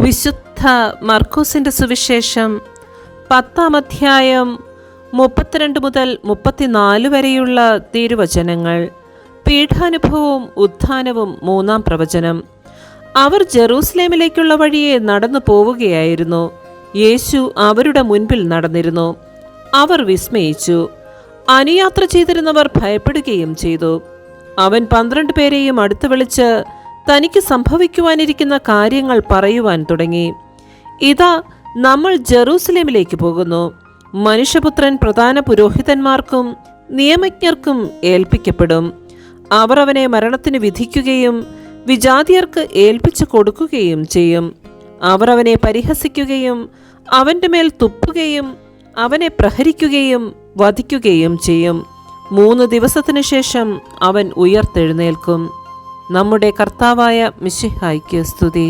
വിശുദ്ധ മർക്കോസിന്റെ സുവിശേഷം 10-ാം അധ്യായം 32 മുതൽ 34 വരെയുള്ള തിരുവചനങ്ങൾ. പീഠാനുഭവവും ഉത്ഥാനവും 3-ാം പ്രവചനം. അവർ ജെറൂസലേമിലേക്കുള്ള വഴിയെ നടന്നു പോവുകയായിരുന്നു. യേശു അവരുടെ മുൻപിൽ നടന്നിരുന്നു. അവർ വിസ്മയിച്ചു. അനുയാത്ര ചെയ്തിരുന്നവർ ഭയപ്പെടുകയും ചെയ്തു. അവൻ 12 പേരെയും അടുത്ത് വിളിച്ച് തനിക്ക് സംഭവിക്കുവാനിരിക്കുന്ന കാര്യങ്ങൾ പറയുവാൻ തുടങ്ങി. ഇതാ, നമ്മൾ ജെറൂസലേമിലേക്ക് പോകുന്നു. മനുഷ്യപുത്രൻ പ്രധാന പുരോഹിതന്മാർക്കും നിയമജ്ഞർക്കും ഏൽപ്പിക്കപ്പെടും. അവർ അവനെ മരണത്തിന് വിധിക്കുകയും വിജാതിയർക്ക് ഏൽപ്പിച്ചു കൊടുക്കുകയും ചെയ്യും. അവർ അവനെ പരിഹസിക്കുകയും അവൻ്റെ മേൽ തുപ്പുകയും അവനെ പ്രഹരിക്കുകയും വധിക്കുകയും ചെയ്യും. 3 ദിവസത്തിനു ശേഷം അവൻ ഉയർത്തെഴുന്നേൽക്കും. നമ്മുടെ കർത്താവായ മിശിഹായ്ക്ക് സ്തുതി.